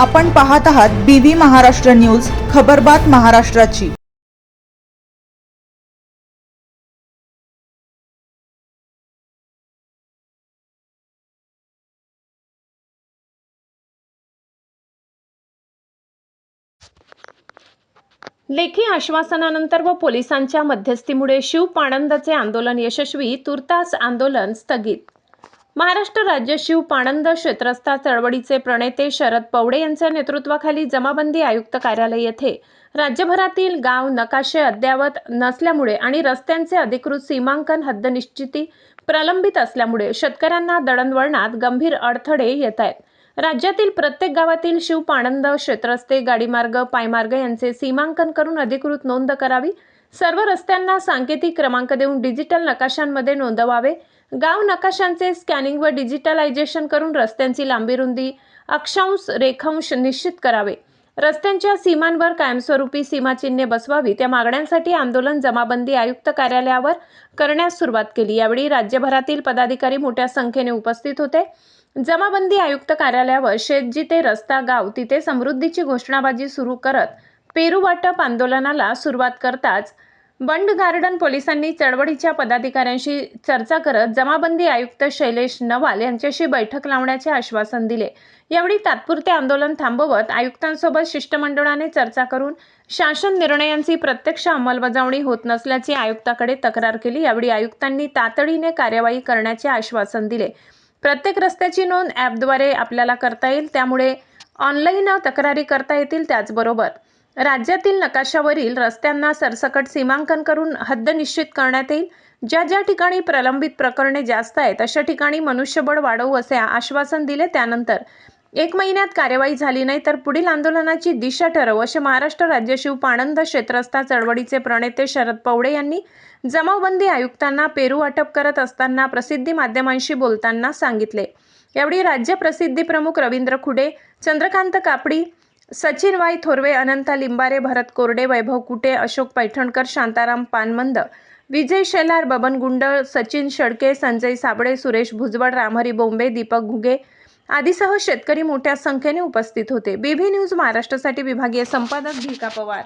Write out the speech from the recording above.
आपण पाहत आहात BV महाराष्ट्र न्यूज, खबरबात महाराष्ट्राची। लेखी आश्वासनानंतर व पोलिसांच्या मध्यस्थीमुळे शिव पाणंदचे आंदोलन यशस्वी, तुर्तास आंदोलन स्थगित। महाराष्ट्र राज्य शिव पाणंद क्षेत्रस्थ चळवळीचे प्रणेते शरद पवडे यांच्या नेतृत्वाखाली जमाबंदी आयुक्त कार्यालय येथे राज्यभरातील गाव नकाशे अद्ययावत नसल्यामुळे आणि रस्त्यांचे अधिकृत सीमांकन हद्द निश्चिती प्रलंबित असल्यामुळे शेतकऱ्यांना दळणवळणात गंभीर अडथळे येत आहेत। राज्यातील प्रत्येक गावातील शिव पाणंद क्षेत्रस्थे गाडीमार्ग पायमार्ग यांचे सीमांकन करून अधिकृत नोंद करावी। सर्व रस्त्यांना सांकेतिक क्रमांक देऊन डिजिटल नकाशांमध्ये नोंदवावे। गाव नकाशांचे स्कॅनिंग व डिजिटलायझेशन करून रस्त्यांची लांबी रुंदी अक्षांश रेखांश निश्चित करावे। रस्त्यांच्या सीमांवर कायमस्वरूपी सीमाचिन्हे बसवावी। त्या मागण्यांसाठी आंदोलन जमाबंदी आयुक्त कार्यालयावर करण्यास सुरुवात केली। यावेळी राज्यभरातील पदाधिकारी मोठ्या संख्येने उपस्थित होते। जमाबंदी आयुक्त कार्यालयावर शेतजिथे रस्ता गाव तिथे समृद्धीची घोषणाबाजी सुरू करत पेरू वाटप आंदोलनाला सुरुवात करताच बंड गार्डन पोलिसांनी चळवळीच्या पदाधिकाऱ्यांशी चर्चा करत जमाबंदी आयुक्त शैलेश नवाल यांच्याशी बैठक लावण्याचे आश्वासन दिले। यावेळी तात्पुरते आंदोलन थांबवत आयुक्तांसोबत शिष्टमंडळाने चर्चा करून शासन निर्णयांची प्रत्यक्ष अंमलबजावणी होत नसल्याची आयुक्ताकडे तक्रार केली। यावेळी आयुक्तांनी तातडीने कार्यवाही करण्याचे आश्वासन दिले। प्रत्येक रस्त्याची नोंद ॲपद्वारे आपल्याला करता येईल, त्यामुळे ऑनलाईन तक्रारी करता येतील। त्याचबरोबर राज्यातील नकाशावरील रस्त्यांना सरसकट सीमांकन करून हद्द निश्चित करण्यात येईल। ज्या ज्या ठिकाणी प्रलंबित प्रकरणे जास्त आहेत अशा ठिकाणी मनुष्यबळ वाढवू असे आश्वासन दिले। त्यानंतर 1 महिन्यात कार्यवाही झाली नाही तर पुढील आंदोलनाची दिशा ठरवू असे महाराष्ट्र राज्य शिव पाणंद क्षेत्रस्थ चळवळीचे प्रणेते शरद पवडे यांनी जमाबंदी आयुक्तांना पेरू वाटप करत असताना प्रसिद्धी माध्यमांशी बोलताना सांगितले। यावेळी राज्य प्रसिद्धी प्रमुख रवींद्र खुडे, चंद्रकांत कापडी, सचिन वाई थोरवे, अनंता लिंबारे, भरत कोरडे, वैभव कुटे, अशोक पैठणकर, शांताराम पानमंद, विजय शेलार, बबन गुंडळ, सचिन शेळके, संजय साबळे, सुरेश भुजबळ, रामहरी बोंबे, दीपक घुगे आदीसह शेतकरी मोठ्या संख्येने उपस्थित होते। BV न्यूज महाराष्ट्रासाठी विभागीय संपादक भिका पवार।